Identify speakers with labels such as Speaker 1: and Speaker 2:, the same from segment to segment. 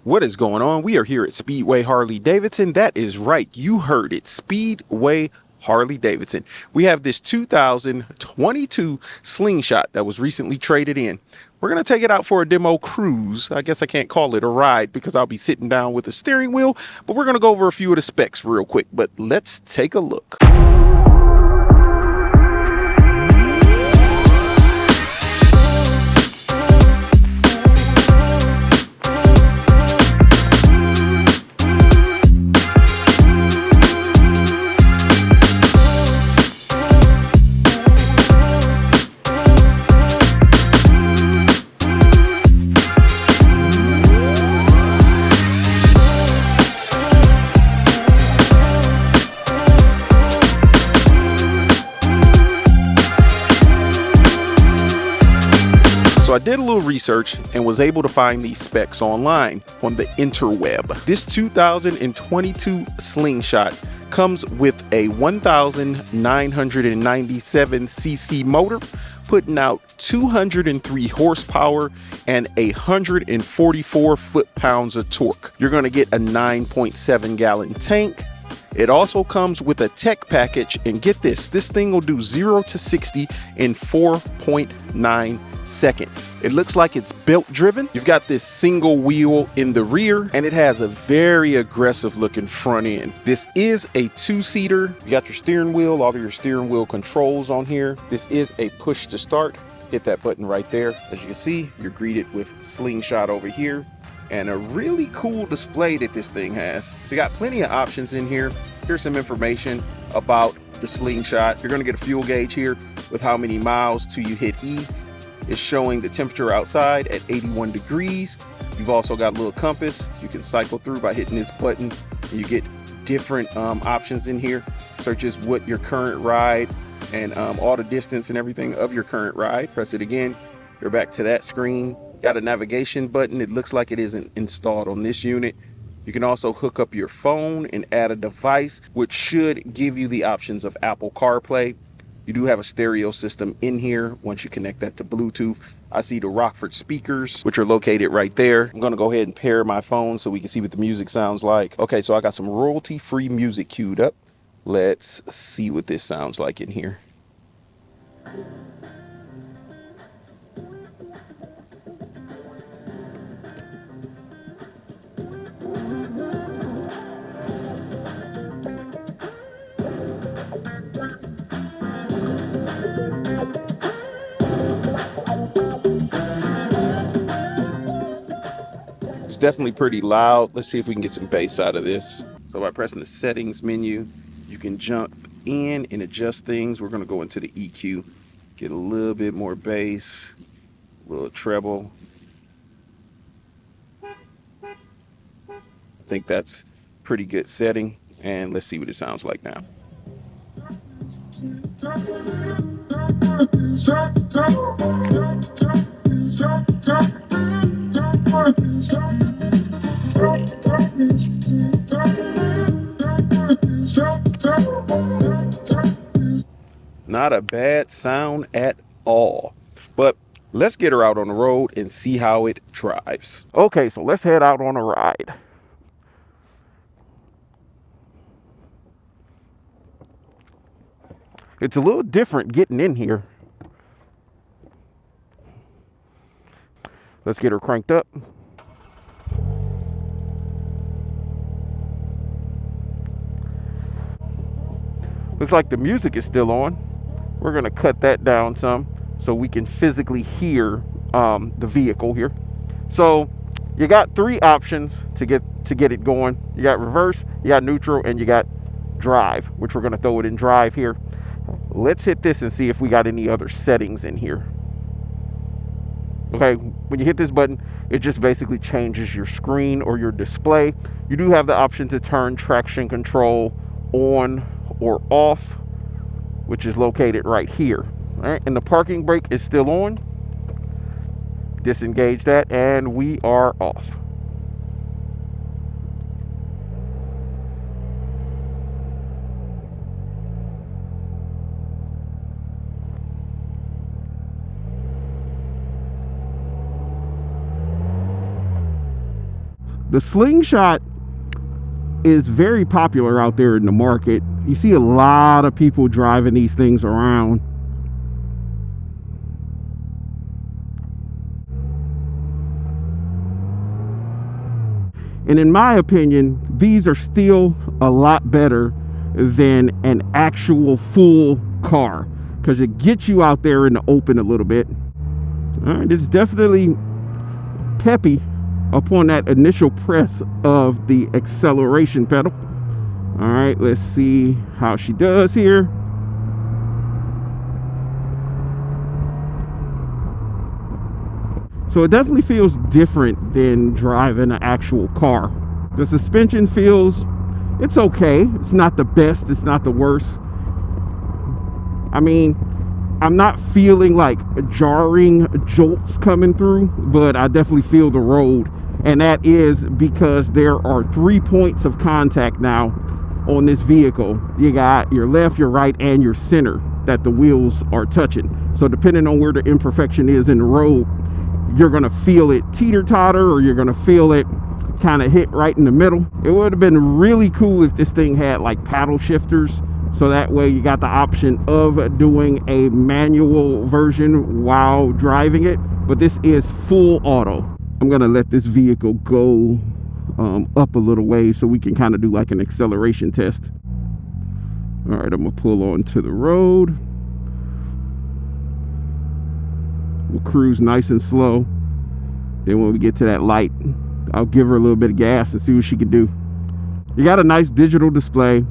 Speaker 1: What is going on? We are here at Speedway Harley-Davidson. That is right. You heard it. Speedway Harley-Davidson. We have this 2022 Slingshot that was recently traded in. We're going to take it out for a demo cruise. I guess I can't call it a ride because I'll be sitting down with a steering wheel, but we're going to go over a few of the specs real quick. But let's take a look. So I did a little research and was able to find these specs online on the interweb. This 2022 Slingshot comes with a 1,997cc motor, putting out 203 horsepower and 144 foot-pounds of torque. You're going to get a 9.7 gallon tank. It also comes with a tech package, and get this thing will do 0 to 60 in 4.9 seconds. It looks like it's belt driven. You've got this single wheel in the rear, and it has a very aggressive looking front end. This is a two-seater. You got your steering wheel, all of your steering wheel controls on here. This is a push to start. Hit that button right there. As you can see, you're greeted with Slingshot over here and a really cool display that this thing has. You got plenty of options in here. Here's some information about the Slingshot. You're gonna get a fuel gauge here with how many miles till you hit E. It's showing the temperature outside at 81 degrees. You've also got a little compass you can cycle through by hitting this button. You get different options in here, such as what your current ride and all the distance and everything of your current ride. Press it again, you're back to that screen. Got a navigation button. It looks like it isn't installed on this unit. You can also hook up your phone and add a device, which should give you the options of Apple CarPlay. You do have a stereo system in here once you connect that to Bluetooth. I see the Rockford speakers, which are located right there. I'm gonna go ahead and pair my phone so we can see what the music sounds like. Okay, so I got some royalty-free music queued up. Let's see what this sounds like in here. It's definitely pretty loud. Let's see if we can get some bass out of this. So by pressing the settings menu, you can jump in and adjust things. We're going to go into the EQ, get a little bit more bass, a little treble. I think that's pretty good setting. And let's see what it sounds like now. Not a bad sound at all, but let's get her out on the road and see how it drives. Okay, so let's head out on a ride. It's a little different getting in here. Let's get her cranked up. Looks like the music is still on. We're gonna cut that down some so we can physically hear the vehicle here. So you got three options to get it going. You got reverse, you got neutral, and you got drive, which we're gonna throw it in drive here. Let's hit this and see if we got any other settings in here. Okay, when you hit this button, it just basically changes your screen or your display. You do have the option to turn traction control on or off, which is located right here. All right, and the parking brake is still on. Disengage that, and we are off.
Speaker 2: The Slingshot is very popular out there in the market. You see a lot of people driving these things around. And in my opinion, these are still a lot better than an actual full car, because it gets you out there in the open a little bit. All right, it's definitely peppy upon that initial press of the acceleration pedal. All right, let's see how she does here. So it definitely feels different than driving an actual car. The suspension feels, it's okay. It's not the best, it's not the worst. I mean, I'm not feeling like jarring jolts coming through, but I definitely feel the road. And that is because there are 3 points of contact now on this vehicle. You got your left, your right, and your center that the wheels are touching. So depending on where the imperfection is in the road, you're gonna feel it teeter-totter, or you're gonna feel it kind of hit right in the middle. It would have been really cool if this thing had like paddle shifters, so that way you got the option of doing a manual version while driving it. But this is full auto. I'm gonna let this vehicle go up a little way so we can kind of do like an acceleration test. All right, I'm gonna pull onto the road. We'll cruise nice and slow. Then when we get to that light, I'll give her a little bit of gas and see what she can do. You got a nice digital display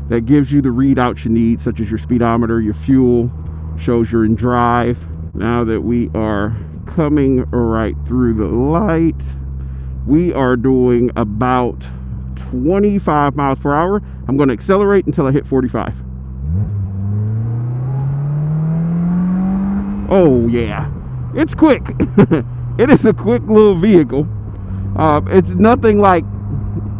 Speaker 2: that gives you the readouts you need, such as your speedometer, your fuel, shows you're in drive. Now that we are coming right through the light, we are doing about 25 miles per hour. I'm going to accelerate until I hit 45. Oh yeah, it's quick. It is a quick little vehicle. It's nothing like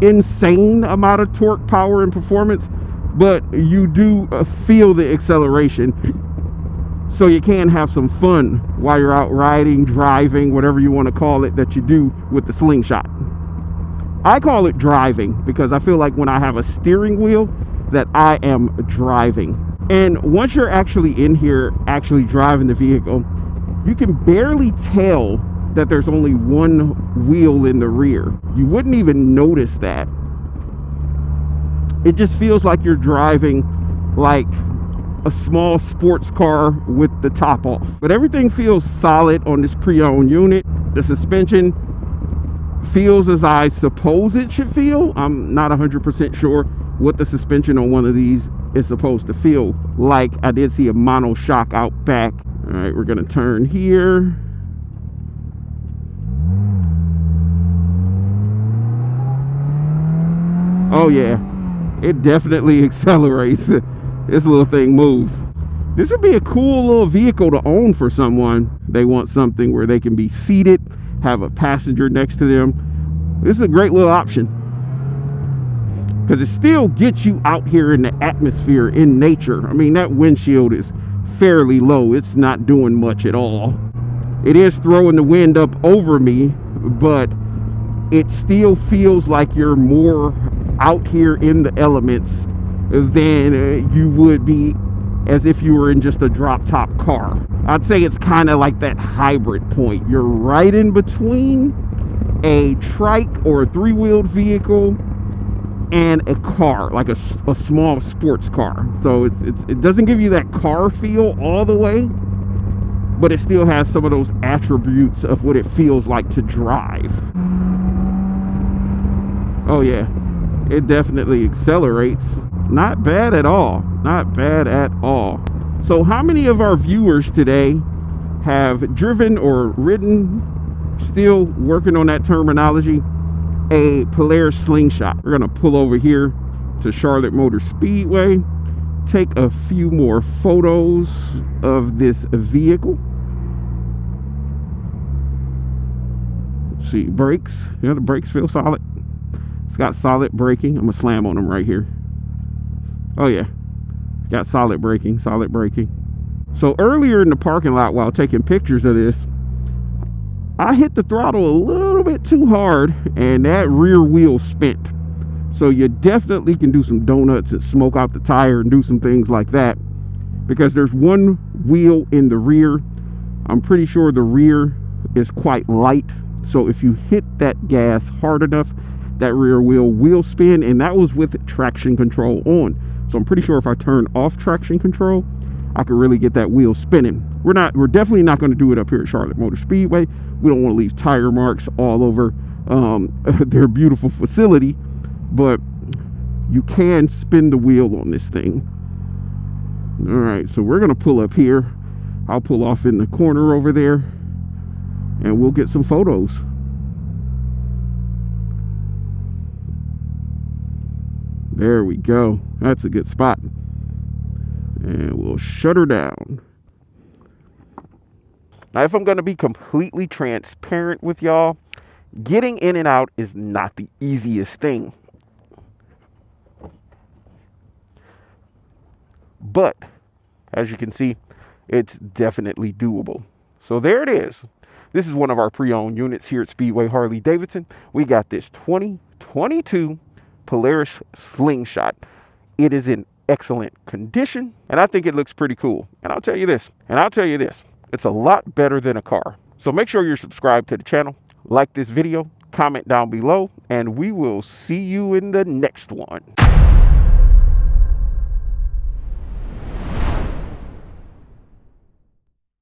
Speaker 2: insane amount of torque, power, and performance, but you do feel the acceleration, so you can have some fun while you're out riding, driving, whatever you want to call it that you do with the Slingshot. I call it driving because I feel like when I have a steering wheel that I am driving. And once you're actually in here actually driving the vehicle, you can barely tell that there's only one wheel in the rear. You wouldn't even notice that. It just feels like you're driving like a small sports car with the top off. But everything feels solid on this pre-owned unit. The suspension feels as I suppose it should feel. I'm not 100% sure what the suspension on one of these is supposed to feel like. I did see a mono shock out back. All right, we're gonna turn here. Oh yeah, it definitely accelerates. This little thing moves. This would be a cool little vehicle to own for someone. They want something where they can be seated, have a passenger next to them. This is a great little option because it still gets you out here in the atmosphere, in nature. I mean, that windshield is fairly low. It's not doing much at all. It is throwing the wind up over me, but it still feels like you're more out here in the elements than you would be as if you were in just a drop top car. I'd say it's kind of like that hybrid point. You're right in between a trike or a three-wheeled vehicle and a car, like a small sports car. So it doesn't give you that car feel all the way, but it still has some of those attributes of what it feels like to drive. Oh yeah, it definitely accelerates. Not bad at all. Not bad at all. So how many of our viewers today have driven or ridden, still working on that terminology, a Polaris Slingshot? We're gonna pull over here to Charlotte Motor Speedway, take a few more photos of this vehicle. Let's see, brakes. Yeah, the brakes feel solid. It's got solid braking. I'm gonna slam on them right here. Oh yeah, got solid braking, solid braking. So earlier in the parking lot while taking pictures of this, I hit the throttle a little little bit too hard, and that rear wheel spent. So you definitely can do some donuts and smoke out the tire and do some things like that, because there's one wheel in the rear. I'm pretty sure the rear is quite light, so if you hit that gas hard enough, that rear wheel will spin, and that was with traction control on. So I'm pretty sure if I turn off traction control, I could really get that wheel spinning. We're definitely not going to do it up here at Charlotte Motor Speedway. We don't want to leave tire marks all over their beautiful facility, but you can spin the wheel on this thing. All right, so we're going to pull up here. I'll pull off in the corner over there, and we'll get some photos. There we go. That's a good spot. And we'll shut her down. Now, if I'm going to be completely transparent with y'all, getting in and out is not the easiest thing. But, as you can see, it's definitely doable. So there it is. This is one of our pre-owned units here at Speedway Harley-Davidson. We got this 2022 Polaris Slingshot. It is in excellent condition, and I think it looks pretty cool. And I'll tell you this, it's a lot better than a car. So make sure you're subscribed to the channel, like this video, comment down below, and we will see you in the next one.